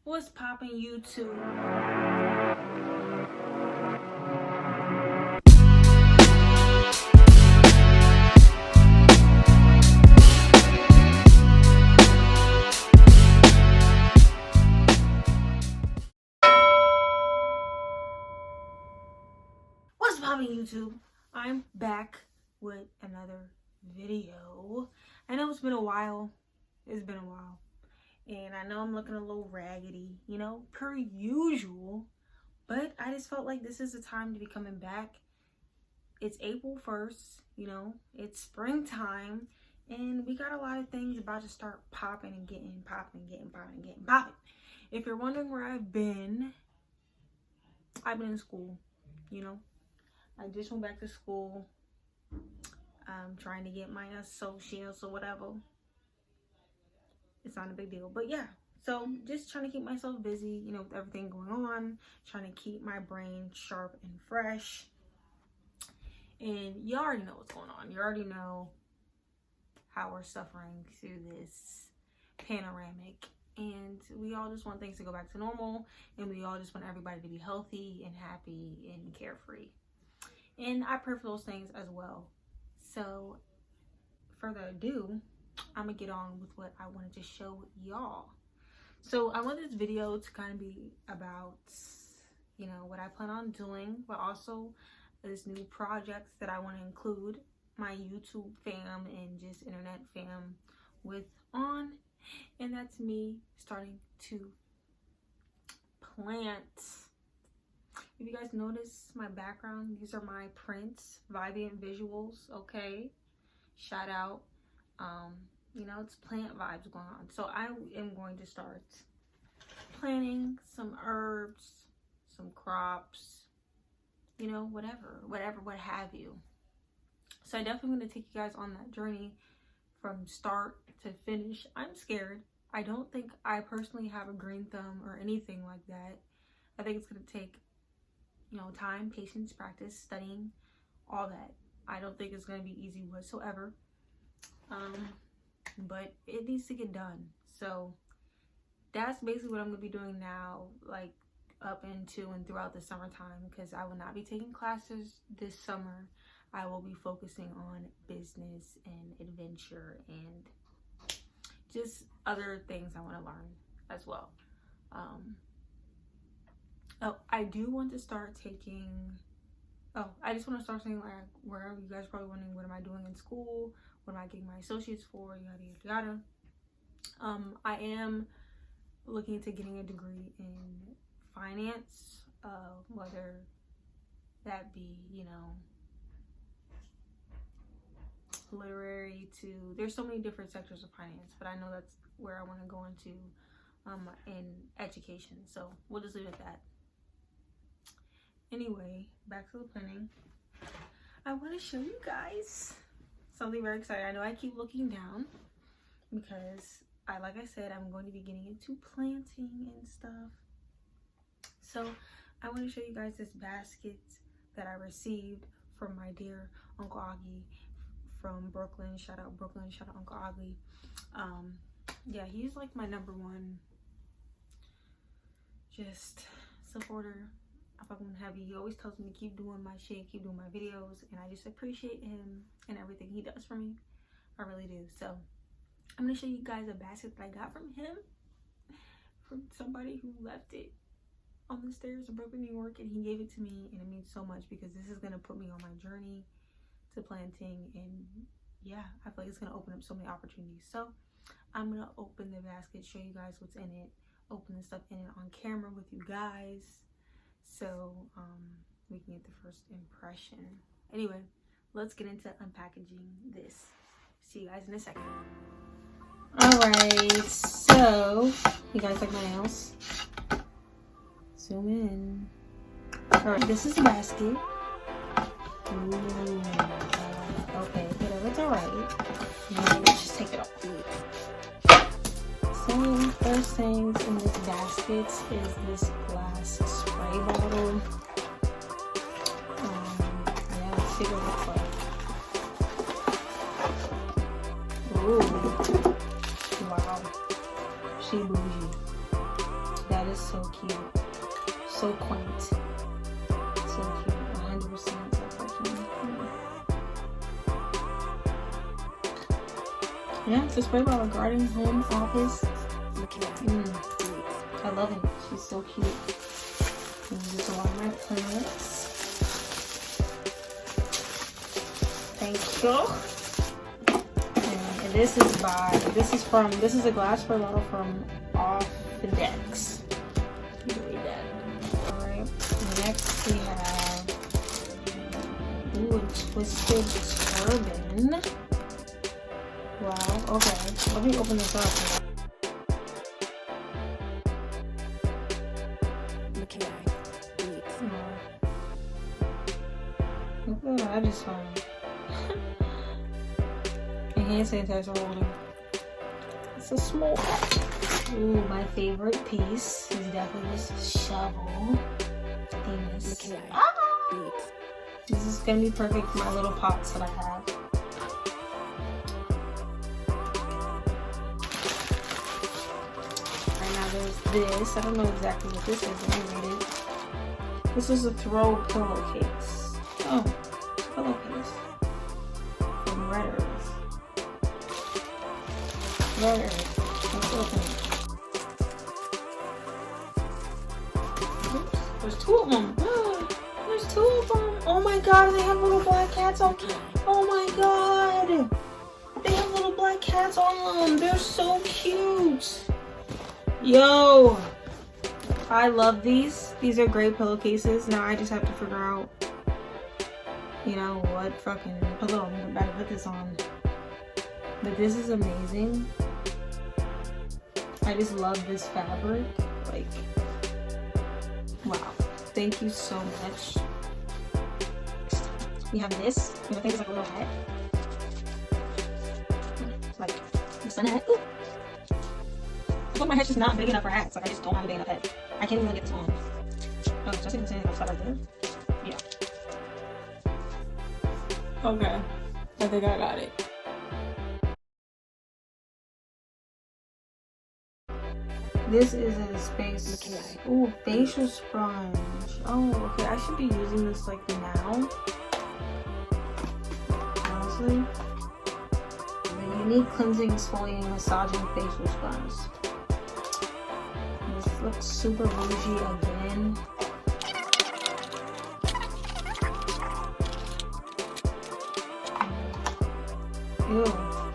What's poppin', YouTube? What's poppin', YouTube? I'm back with another video. I know it's been a while. And I know I'm looking a little raggedy, you know, per usual. But I just felt like this is the time to be coming back. It's April 1st, you know, it's springtime. And we got a lot of things about to start popping and getting popping. If you're wondering where I've been in school, you know. I just went back to school. I'm trying to get my associates or whatever. It's not a big deal, but yeah, so just trying to keep myself busy, you know, with everything going on, trying to keep my brain sharp and fresh. And you already know what's going on. You already know how we're suffering through this panoramic, and we all just want things to go back to normal, and we all just want everybody to be healthy and happy and carefree, and I pray for those things as well. So further ado, I'm gonna get on with what I wanted to show y'all. So I want this video to kind of be about, you know, what I plan on doing, but also this new projects that I want to include my YouTube fam and just internet fam with on, and that's me starting to plant. If you guys notice my background, these are my prints, Vibiant Visuals, okay? Shout out. You know, it's plant vibes going on. So I am going to start planting some herbs, some crops, you know, whatever, what have you. So I definitely want to take you guys on that journey from start to finish. I'm scared. I don't think I personally have a green thumb or anything like that. I think it's going to take, you know, time, patience, practice, studying, all that. I don't think it's going to be easy whatsoever. But it needs to get done. So that's basically what I'm going to be doing now, like up into and throughout the summertime, because I will not be taking classes this summer. I will be focusing on business and adventure and just other things I want to learn as well. I do want to start taking, I just want to start saying, like, where you guys are probably wondering, what am I doing in school? What am I getting my associates for? Yada, yada, yada. I am looking to getting a degree in finance, whether that be, you know, literary to, there's so many different sectors of finance, but I know that's where I want to go into in education. So we'll just leave it at that. Anyway, back to the planning. I want to show you guys something very exciting. I know I keep looking down because like I said, I'm going to be getting into planting and stuff. So I want to show you guys this basket that I received from my dear Uncle Augie from Brooklyn. Shout out Brooklyn, shout out Uncle Augie. Yeah, he's like my number one just supporter. I fucking heavy. He always tells me to keep doing my shit, keep doing my videos, and I just appreciate him and everything he does for me. I really do. So I'm gonna show you guys a basket that I got from him, from somebody who left it on the stairs in Brooklyn, New York, and he gave it to me, and it means so much because this is gonna put me on my journey to planting, and yeah, I feel like it's gonna open up so many opportunities. So I'm gonna open the basket, show you guys what's in it, open the stuff in it on camera with you guys, so we can get the first impression. Anyway, let's get into unpackaging this. See you guys in a second. Alright, so you guys like my nails? Zoom in. Alright, this is the basket. Ooh, okay, whatever, it's alright. Let's just take it off. So, first things in this basket is this glass spray bottle. Yeah, let's see what it looks like. Ooh, wow. She bougie. That so cute, so quaint, so cute. 100% yeah, it's a spray bottle. Garden, home, office. I love it. She's so cute. And use a lot of my plants. Thank you. And this is a glass spray bottle from Off the Decks. You can read that. Alright. Next we have a twisted turban. Wow, okay. Let me open this up. Look at what I just found. A hand sanitizer holder. It's a small. Ooh, my favorite piece is definitely this shovel. This. This is gonna be perfect for my little pots that I have. There's this. I don't know exactly what this is. Let me read it. This is a throw pillowcase. Oh, pillowcase from Red Earth. Red Earth. Let's open it. Oops. There's two of them. There's two of them. Oh my god, they have little black cats on. Oh my god. They have little black cats on them. They're so cute. Yo, I love these. These are great pillowcases. Now I just have to figure out, you know, what fucking pillow I'm about to put this on. But this is amazing. I just love this fabric. Like, wow. Thank you so much. We have this. I think it's like a little hat. It's like the sun hat. Ooh. I thought my head's just not big enough for hats. Like, I just don't have a big enough head. I can't even get this on. Oh, just even saying, I'll stop right there. Yeah. Okay. I think I got it. This is a space. Ooh, facial sponge. Oh, okay. I should be using this like now. Honestly. The unique cleansing, exfoliating, massaging facial sponge. This looks super bougie again. Ew.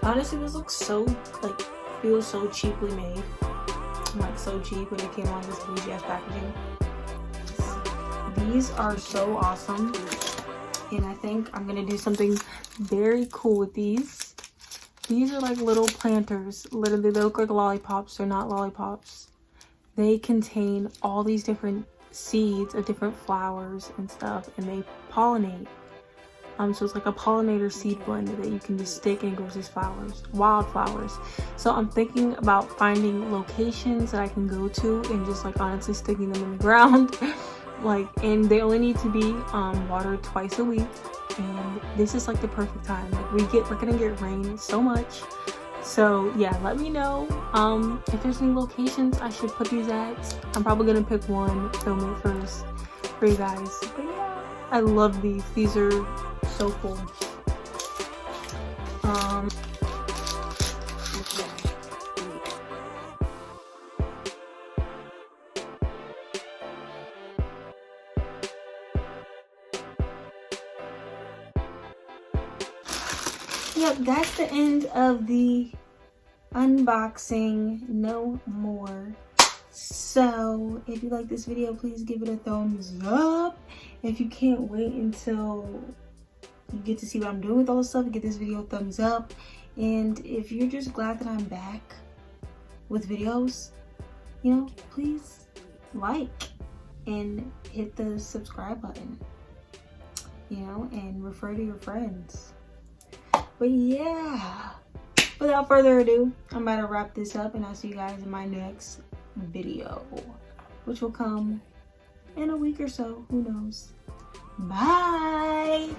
Honestly, this looks so, like, feels so cheaply made. Like, so cheap when it came on this bougie ass packaging. These are so awesome. And I think I'm gonna do something very cool with these. These are like little planters. Literally, they look like lollipops. They're not lollipops. They contain all these different seeds of different flowers and stuff, and they pollinate. So it's like a pollinator seed blend that you can just stick and it grows these flowers, wildflowers. So I'm thinking about finding locations that I can go to and just like honestly sticking them in the ground. Like, and they only need to be watered twice a week. And this is like the perfect time. Like, we're gonna get rain so much. So yeah, let me know if there's any locations I should put these at. I'm probably gonna pick one, film it first for you guys. But yeah, I love these. These are so cool. Yep, that's the end of the unboxing. No more. So if you like this video, please give it a thumbs up. If you can't wait until you get to see what I'm doing with all this stuff, give this video a thumbs up. And if you're just glad that I'm back with videos, you know, please like and hit the subscribe button, you know, and refer to your friends. But yeah, without further ado, I'm about to wrap this up, and I'll see you guys in my next video, which will come in a week or so. Who knows? Bye.